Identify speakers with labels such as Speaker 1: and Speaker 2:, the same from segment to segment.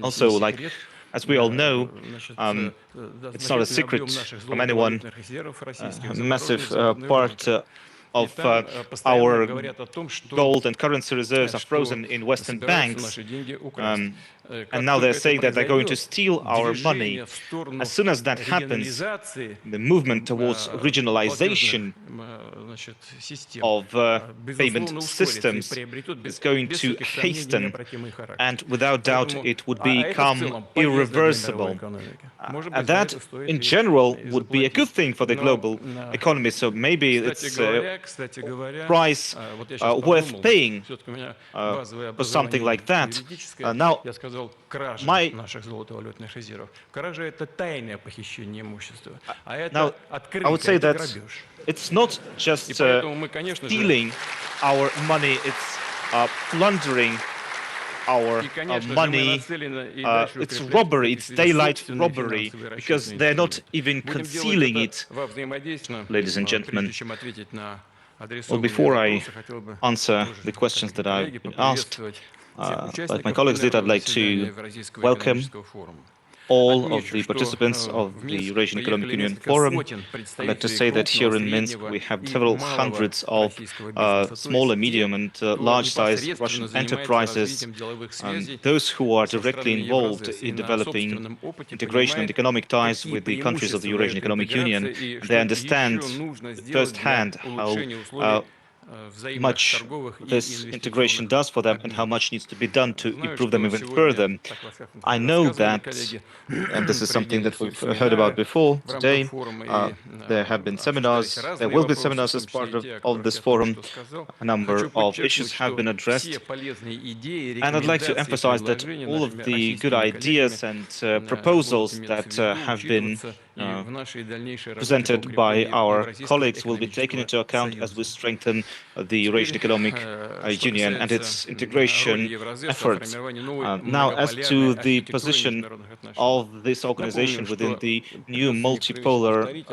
Speaker 1: Also, like, as we all know, it's not a secret from anyone, a massive part of our gold and currency reserves are frozen in Western banks. And now they're saying that they're going to steal our money. As soon as that happens, the movement towards regionalization of payment systems is going to hasten, and without doubt it would become irreversible. And that, in general, would be a good thing for the global economy. So maybe it's a price worth paying for something like that. Now, I would say that it's not just stealing our money, it's plundering our money. It's robbery, it's daylight robbery, because they're not even concealing it. Ladies and gentlemen, well, before I answer the questions that I've been asked, like my colleagues did, I'd like to welcome all of the participants of the Eurasian Economic Union Forum. I'd like to say that here in Minsk we have several hundreds of small and medium and large-sized Russian enterprises, those who are directly involved in developing integration and economic ties with the countries of the Eurasian Economic Union. And they understand firsthand how much this integration does for them and how much needs to be done to improve them even further. I know that, and this is something that we've heard about before today, there have been seminars, there will be seminars as part of this forum. A number of issues have been addressed, and I'd like to emphasize that all of the good ideas and proposals that have been presented by our colleagues will be taken into account as we strengthen the Eurasian Economic Union and its integration efforts. Now, as to the position of this organization within the new multipolar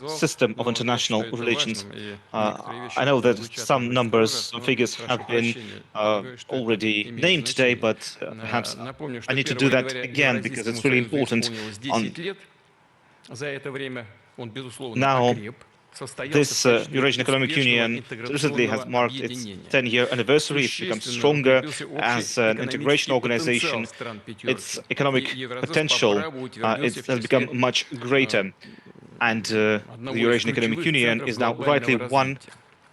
Speaker 1: system of international relations, I know that some numbers, some figures have been already named today, but perhaps I need to do that again because it's really important. Now, this Eurasian Economic Union recently has marked its 10-year anniversary. It's become stronger as an integration organization. Its economic potential has become much greater. And the Eurasian Economic Union is now rightly one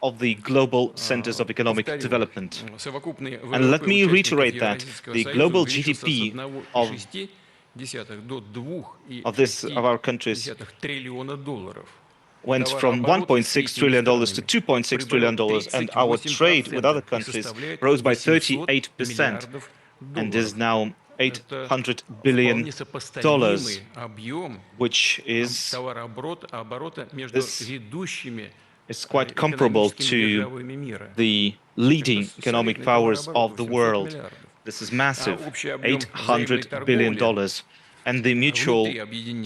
Speaker 1: of the global centers of economic development. And let me reiterate that the global GDP of our countries went from $1.6 trillion to $2.6 trillion, and our trade with other countries rose by 38% and is now $800 billion, which is quite comparable to the leading economic powers of the world. This is massive, $800 billion. And the mutual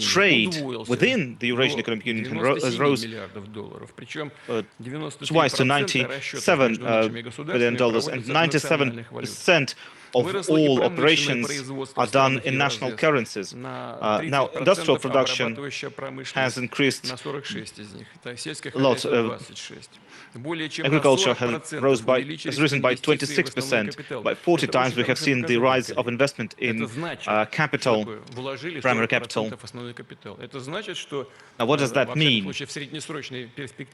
Speaker 1: trade within the Eurasian Economic Union has rose twice to $97 billion, and 97% of all operations are done in national currencies. Now, industrial production has increased a lot. Agriculture has risen by 26%. By 40 times we have seen the rise of investment in capital, primary capital. Now, what does that mean?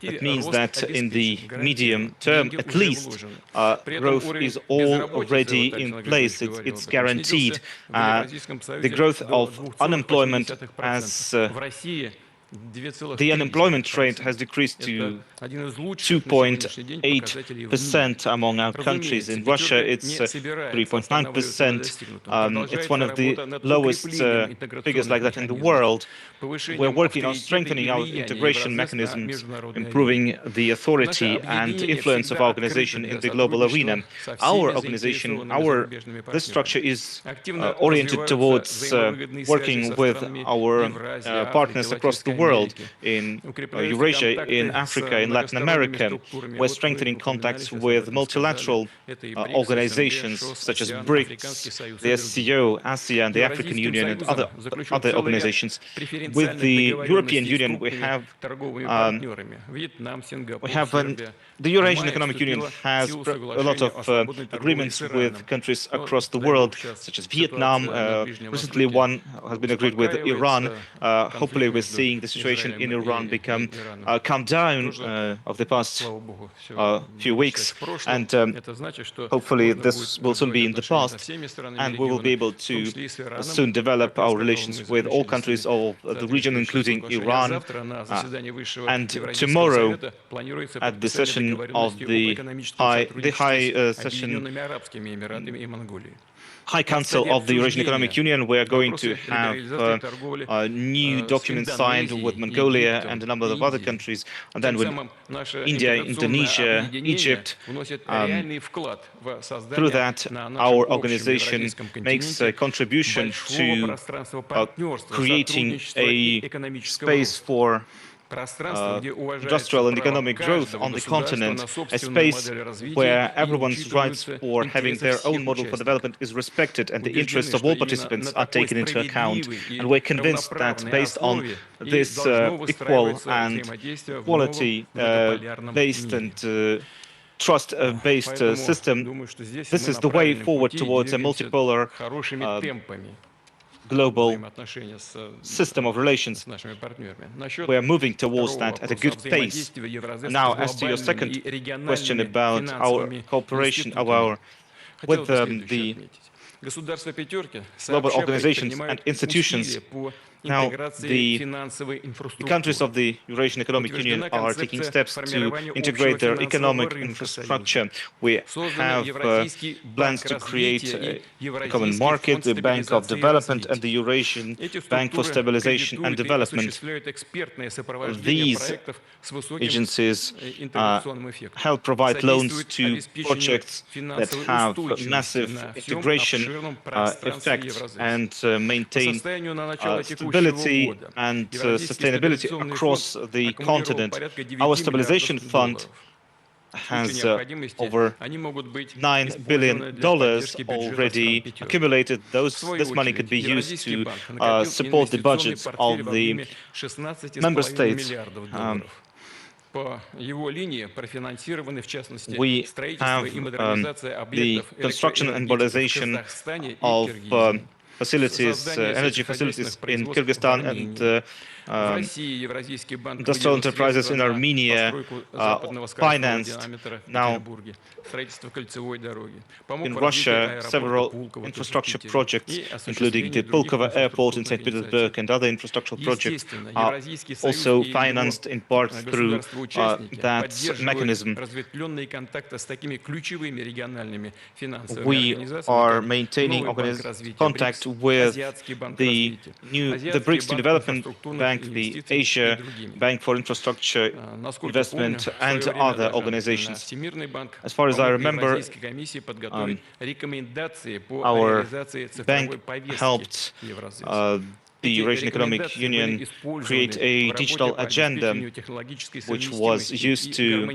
Speaker 1: It means that in the medium term, at least, growth is already in place. It's guaranteed. The growth of unemployment has the unemployment rate has decreased to 2.8% among our countries. In Russia, it's 3.9%. It's one of the lowest figures like that in the world. We're working on strengthening our integration mechanisms, improving the authority and influence of our organization in the global arena. Our organization, this structure is oriented towards working with our partners across the world world, in Eurasia, in Africa, in Latin America. We're strengthening contacts with multilateral organizations such as BRICS, the SCO, ASEAN, the African Union, and other organizations. With the European Union, the Eurasian Economic Union has a lot of agreements with countries across the world, such as Vietnam. Recently, one has been agreed with Iran. Hopefully, we're seeing the situation in Iran calm down of the past few weeks, and hopefully this will soon be in the past, and we will be able to soon develop our relations with all countries of the region, including Iran. And tomorrow, at the session of the High Council of the Eurasian Economic Union, we are going to have a new document signed with Mongolia and a number of other countries, and then with India, Indonesia, Egypt. Through that, our organization makes a contribution to creating a space for industrial and economic growth on the continent, a space where everyone's rights for having their own model for development is respected and the interests of all participants are taken into account. And we're convinced that based on this equal and quality-based and trust-based system, this is the way forward towards a multipolar global system of relations. We are moving towards that at a good pace. Now, as to your second question about our cooperation with the global organizations and institutions, now the countries of the Eurasian Economic Union are taking steps to integrate their economic infrastructure. We have plans to create a common market, the Bank of Development, and the Eurasian Bank for Stabilization and Development. These agencies help provide loans to projects that have massive integration effects and maintain stability and sustainability across the continent. Our stabilization fund has over $9 billion already accumulated. This money could be used to support the budgets of the member states. We have the construction and modernization of facilities, energy facilities in Kyrgyzstan and industrial enterprises in Armenia financed. Now, in Russia, several infrastructure projects, including the Pulkovo Airport in St. Petersburg and other infrastructural projects, are also financed in part through that mechanism. We are maintaining contact with the BRICS New Development Bank, the Asia Bank for Infrastructure Investment, and other organizations. As far as I remember, our bank helped the Eurasian Economic Union create a digital agenda, which was used to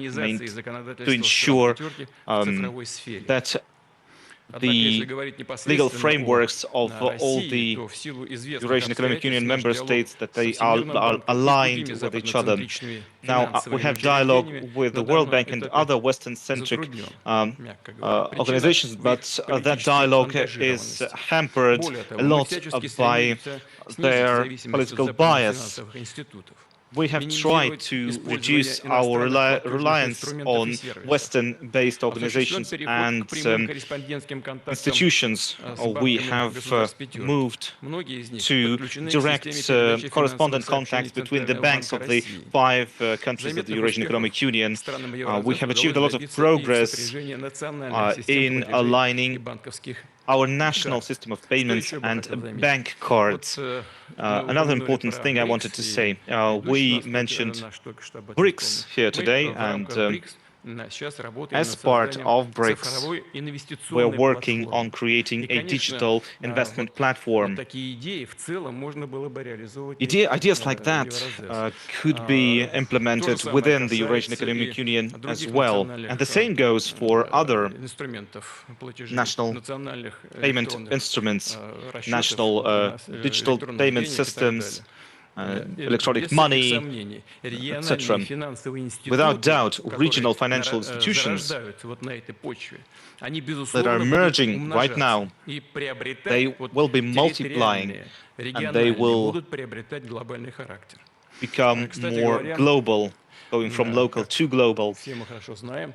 Speaker 1: ensure that the legal frameworks of all the Eurasian Economic Union member states, that they are aligned with each other. Now, we have dialogue with the World Bank and other Western-centric organizations, but that dialogue is hampered a lot by their political bias. We have tried to reduce our reliance on Western-based organizations and institutions. We have moved to direct correspondent contacts between the banks of the 5 countries of the Eurasian Economic Union. We have achieved a lot of progress in aligning our national system of payments and bank cards. Another important thing I wanted to say, we mentioned BRICS here today, and As part of BRICS, we're working on creating a digital investment platform. Ideas like that could be implemented within the Eurasian Economic Union as well. And the same goes for other national payment instruments, national digital payment systems, electronic money, etc. Without doubt, regional financial institutions that are emerging right now, they will be multiplying and they will become more global, going from local to global.